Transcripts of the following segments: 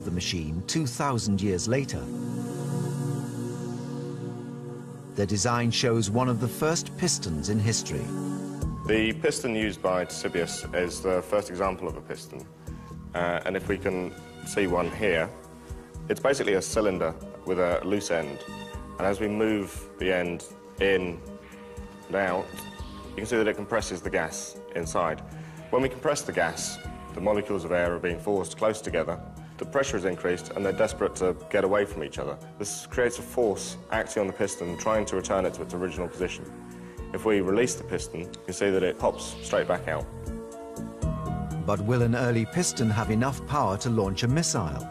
the machine 2,000 years later. Their design shows one of the first pistons in history. The piston used by Ctesibius is the first example of a piston. And if we can see one here, it's basically a cylinder with a loose end. And as we move the end in and out, you can see that it compresses the gas inside. When we compress the gas, the molecules of air are being forced close together. The pressure is increased and they're desperate to get away from each other. This creates a force acting on the piston, trying to return it to its original position. If we release the piston, you can see that it pops straight back out. But will an early piston have enough power to launch a missile?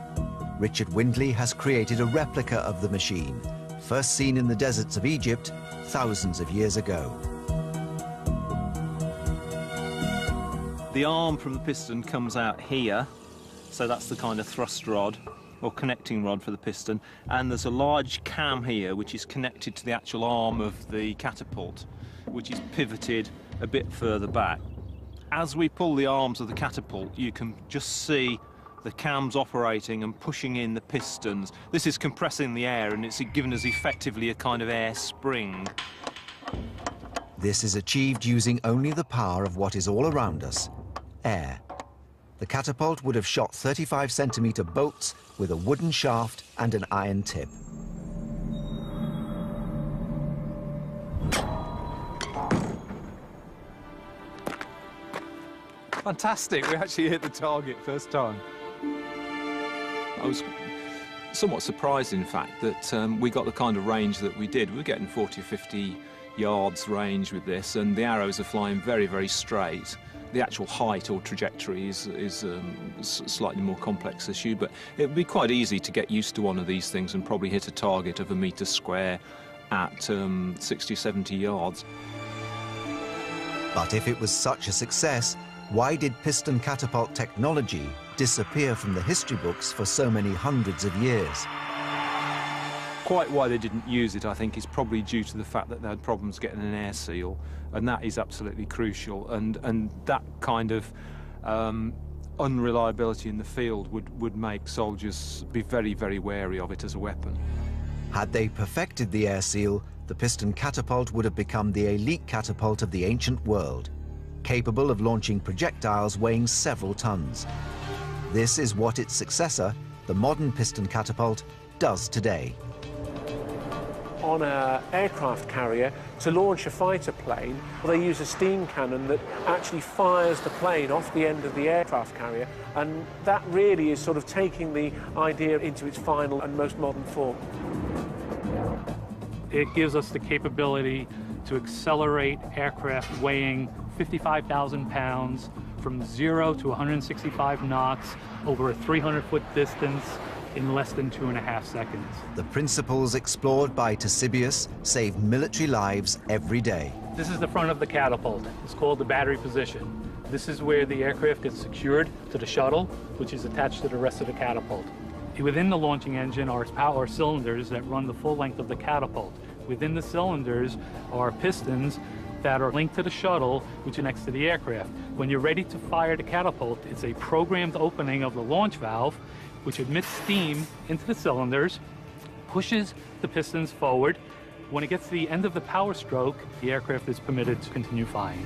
Richard Windley has created a replica of the machine, first seen in the deserts of Egypt thousands of years ago. The arm from the piston comes out here, so that's the kind of thrust rod or connecting rod for the piston, and there's a large cam here which is connected to the actual arm of the catapult, which is pivoted a bit further back. As we pull the arms of the catapult, you can just see the cams operating and pushing in the pistons. This is compressing the air, and it's given us effectively a kind of air spring. This is achieved using only the power of what is all around us, air. The catapult would have shot 35-centimeter bolts with a wooden shaft and an iron tip. Fantastic, we actually hit the target first time. I was somewhat surprised, in fact, that we got the kind of range that we did. We were getting 40 or 50 yards range with this, and the arrows are flying very, very straight. The actual height or trajectory is a slightly more complex issue, but it would be quite easy to get used to one of these things and probably hit a target of a metre square at 60 or 70 yards. But if it was such a success, why did piston catapult technology disappear from the history books for so many hundreds of years? Quite why they didn't use it, I think, is probably due to the fact that they had problems getting an air seal, and that is absolutely crucial. And that kind of unreliability in the field would make soldiers be very, very wary of it as a weapon. Had they perfected the air seal, the piston catapult would have become the elite catapult of the ancient world, capable of launching projectiles weighing several tons. This is what its successor, the modern piston catapult, does today. On an aircraft carrier, to launch a fighter plane, they use a steam cannon that actually fires the plane off the end of the aircraft carrier, and that really is sort of taking the idea into its final and most modern form. It gives us the capability to accelerate aircraft weighing 55,000 pounds from 0 to 165 knots over a 300-foot distance in less than 2.5 seconds. The principles explored by Ctesibius save military lives every day. This is the front of the catapult. It's called the battery position. This is where the aircraft gets secured to the shuttle, which is attached to the rest of the catapult. Within the launching engine are power cylinders that run the full length of the catapult. Within the cylinders are pistons that are linked to the shuttle, which are next to the aircraft. When you're ready to fire the catapult, it's a programmed opening of the launch valve, which admits steam into the cylinders, pushes the pistons forward. When it gets to the end of the power stroke, the aircraft is permitted to continue flying.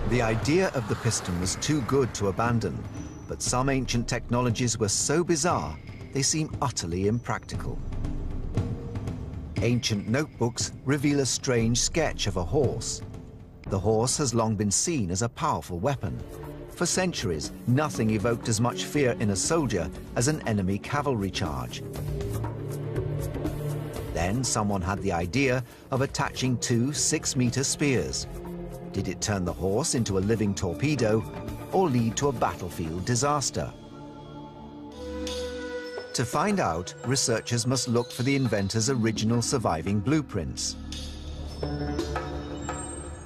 The idea of the piston was too good to abandon, but some ancient technologies were so bizarre, they seem utterly impractical. Ancient notebooks reveal a strange sketch of a horse. The horse has long been seen as a powerful weapon. For centuries, nothing evoked as much fear in a soldier as an enemy cavalry charge. Then someone had the idea of attaching two 6-meter spears. Did it turn the horse into a living torpedo or lead to a battlefield disaster? To find out, researchers must look for the inventor's original surviving blueprints.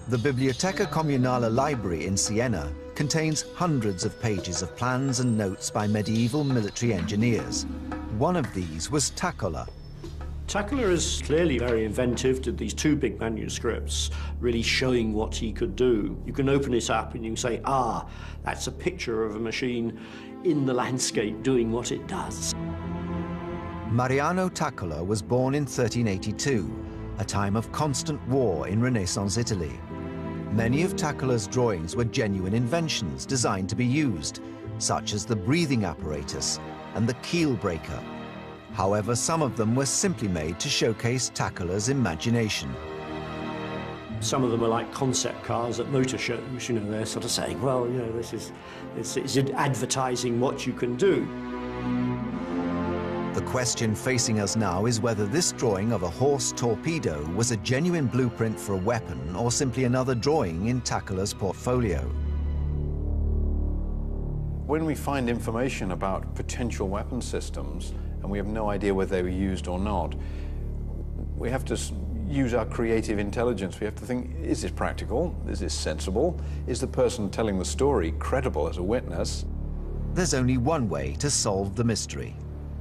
The Biblioteca Comunale Library in Siena contains hundreds of pages of plans and notes by medieval military engineers. One of these was Tacola. Tackler is clearly very inventive, did these 2 big manuscripts really showing what he could do. You can open it up and you can say, ah, that's a picture of a machine in the landscape doing what it does. Mariano Taccola was born in 1382, a time of constant war in Renaissance Italy. Many of Taccola's drawings were genuine inventions designed to be used, such as the breathing apparatus and the keel breaker. However, some of them were simply made to showcase Taccola's imagination. Some of them are like concept cars at motor shows, you know, they're sort of saying, well, you know, this is advertising what you can do. The question facing us now is whether this drawing of a horse torpedo was a genuine blueprint for a weapon or simply another drawing in Taccola's portfolio. When we find information about potential weapon systems and we have no idea whether they were used or not, we have to use our creative intelligence. We have to think, is this practical? Is this sensible? Is the person telling the story credible as a witness? There's only one way to solve the mystery.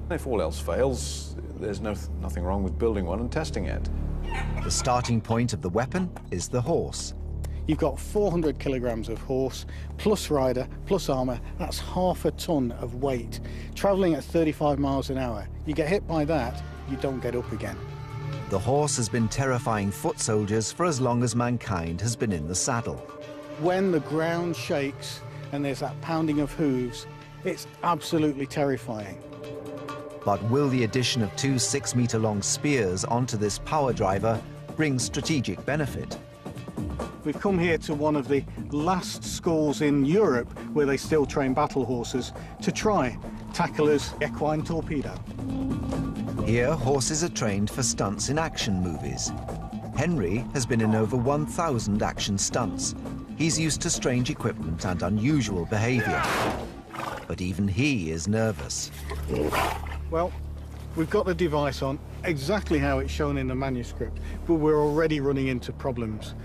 If all else fails, there's nothing wrong with building one and testing it. The starting point of the weapon is the horse. You've got 400 kilograms of horse, plus rider, plus armour. That's half a ton of weight, travelling at 35 miles an hour. You get hit by that, you don't get up again. The horse has been terrifying foot soldiers for as long as mankind has been in the saddle. When the ground shakes and there's that pounding of hooves, it's absolutely terrifying. But will the addition of 2 6-metre-long spears onto this power driver bring strategic benefit? We've come here to one of the last schools in Europe where they still train battle horses to try Taccola's equine torpedo. Here, horses are trained for stunts in action movies. Henry has been in over 1,000 action stunts. He's used to strange equipment and unusual behaviour. But even he is nervous. Well, we've got the device on exactly how it's shown in the manuscript, but we're already running into problems.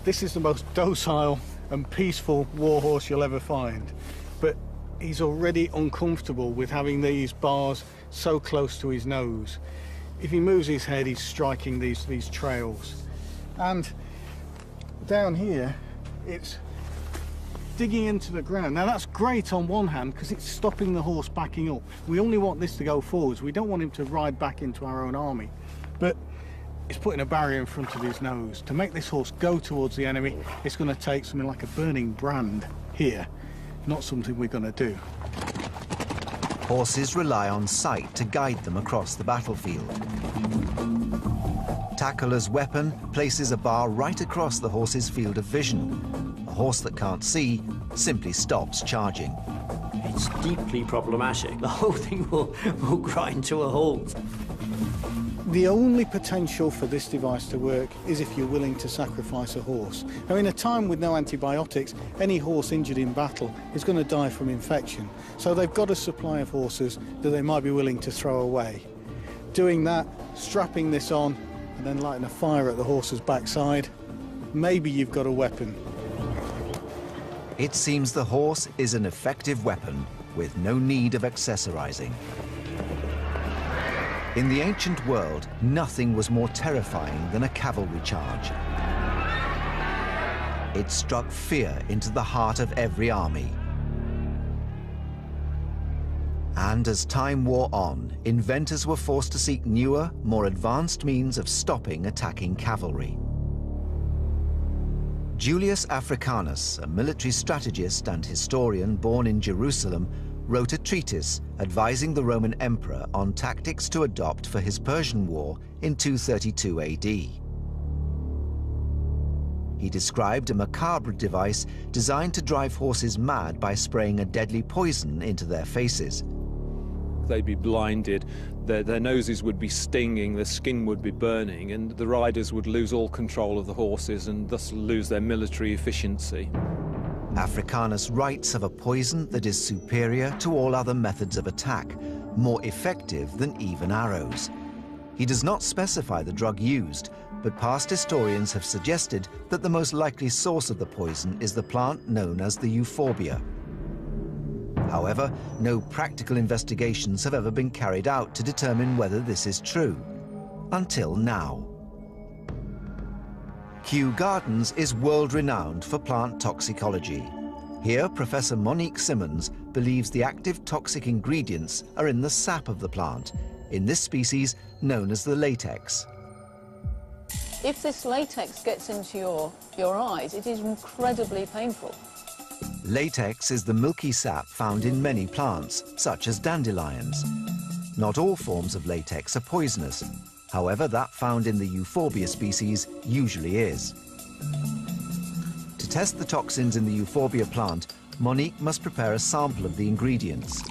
This is the most docile and peaceful warhorse you'll ever find, but he's already uncomfortable with having these bars so close to his nose. If he moves his head, he's striking these trails. And down here, it's digging into the ground. Now that's great on one hand because it's stopping the horse backing up. We only want this to go forwards. We don't want him to ride back into our own army. But it's putting a barrier in front of his nose. To make this horse go towards the enemy, it's going to take something like a burning brand here. Not something we're going to do. Horses rely on sight to guide them across the battlefield. Taccola's weapon places a bar right across the horse's field of vision. A horse that can't see simply stops charging. It's deeply problematic. The whole thing will grind to a halt. The only potential for this device to work is if you're willing to sacrifice a horse. Now, in a time with no antibiotics, any horse injured in battle is going to die from infection. So they've got a supply of horses that they might be willing to throw away. Doing that, strapping this on, and then lighting a fire at the horse's backside, maybe you've got a weapon. It seems the horse is an effective weapon with no need of accessorizing. In the ancient world, nothing was more terrifying than a cavalry charge. It struck fear into the heart of every army. And as time wore on, inventors were forced to seek newer, more advanced means of stopping attacking cavalry. Julius Africanus, a military strategist and historian born in Jerusalem, wrote a treatise advising the Roman emperor on tactics to adopt for his Persian War in 232 AD. He described a macabre device designed to drive horses mad by spraying a deadly poison into their faces. They'd be blinded, their noses would be stinging, their skin would be burning, and the riders would lose all control of the horses and thus lose their military efficiency. Africanus writes of a poison that is superior to all other methods of attack, more effective than even arrows. He does not specify the drug used, but past historians have suggested that the most likely source of the poison is the plant known as the euphorbia. However, no practical investigations have ever been carried out to determine whether this is true. until now. Kew Gardens is world-renowned for plant toxicology. Here, Professor Monique Simmons believes the active toxic ingredients are in the sap of the plant, in this species known as the latex. If this latex gets into your eyes, it is incredibly painful. Latex is the milky sap found in many plants, such as dandelions. Not all forms of latex are poisonous. However, that found in the euphorbia species usually is. To test the toxins in the euphorbia plant, Monique must prepare a sample of the ingredients.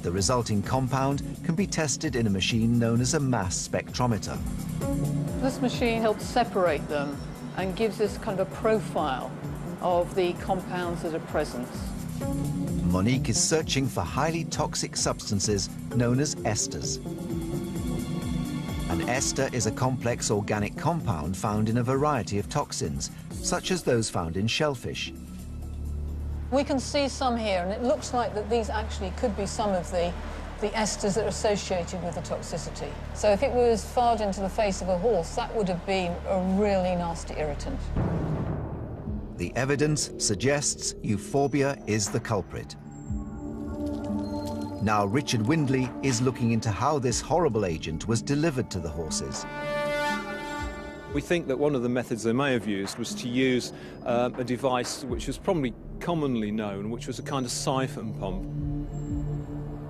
The resulting compound can be tested in a machine known as a mass spectrometer. This machine helps separate them and gives us kind of a profile of the compounds that are present. Monique is searching for highly toxic substances known as esters. An ester is a complex organic compound found in a variety of toxins, such as those found in shellfish. We can see some here, and it looks like that these actually could be some of the esters that are associated with the toxicity. So if it was fired into the face of a horse, that would have been a really nasty irritant. The evidence suggests euphorbia is the culprit. Now Richard Windley is looking into how this horrible agent was delivered to the horses. We think that one of the methods they may have used was to use a device which was probably commonly known, which was a kind of siphon pump.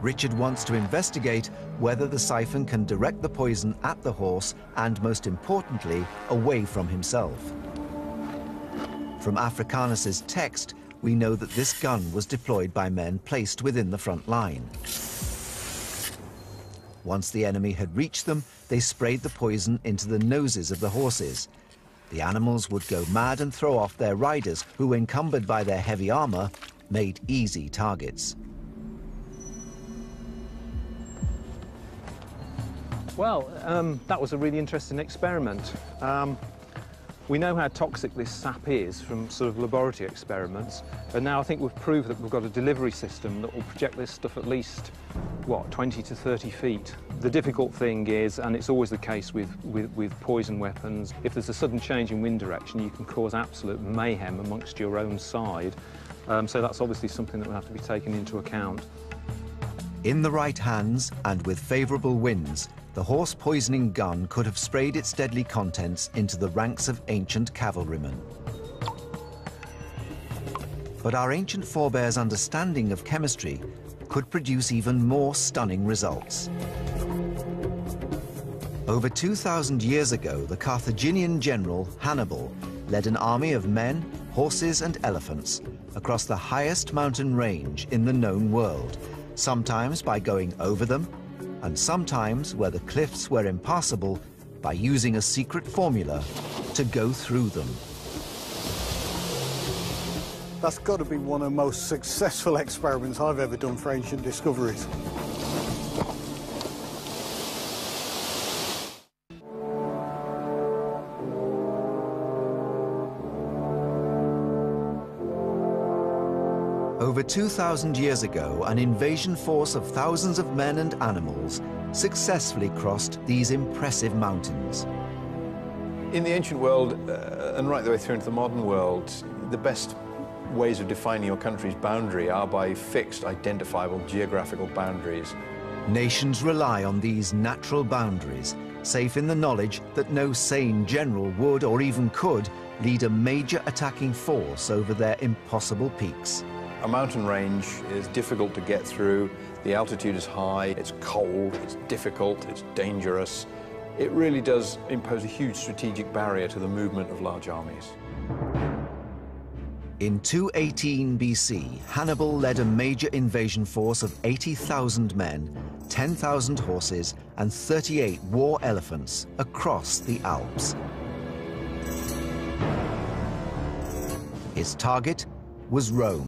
Richard wants to investigate whether the siphon can direct the poison at the horse and, most importantly, away from himself. From Africanus's text, we know that this gun was deployed by men placed within the front line. Once the enemy had reached them, they sprayed the poison into the noses of the horses. The animals would go mad and throw off their riders, who, encumbered by their heavy armor, made easy targets. Well, that was a really interesting experiment. We know how toxic this sap is from sort of laboratory experiments, and now I think we've proved that we've got a delivery system that will project this stuff at least, what, 20 to 30 feet. The difficult thing is, and it's always the case with poison weapons, if there's a sudden change in wind direction, you can cause absolute mayhem amongst your own side. So that's obviously something that will have to be taken into account. In the right hands, and with favourable winds, the horse poisoning gun could have sprayed its deadly contents into the ranks of ancient cavalrymen. But our ancient forebears' understanding of chemistry could produce even more stunning results. Over 2,000 years ago, the Carthaginian general Hannibal led an army of men, horses and elephants across the highest mountain range in the known world, sometimes by going over them, and sometimes, where the cliffs were impassable, by using a secret formula to go through them. That's got to be one of the most successful experiments I've ever done for ancient discoveries. Over 2,000 years ago, an invasion force of thousands of men and animals successfully crossed these impressive mountains. In the ancient world, and right the way through into the modern world, the best ways of defining your country's boundary are by fixed, identifiable geographical boundaries. Nations rely on these natural boundaries, safe in the knowledge that no sane general would or even could lead a major attacking force over their impossible peaks. A mountain range is difficult to get through. The altitude is high, it's cold, it's difficult, it's dangerous. It really does impose a huge strategic barrier to the movement of large armies. In 218 BC, Hannibal led a major invasion force of 80,000 men, 10,000 horses, and 38 war elephants across the Alps. His target was Rome.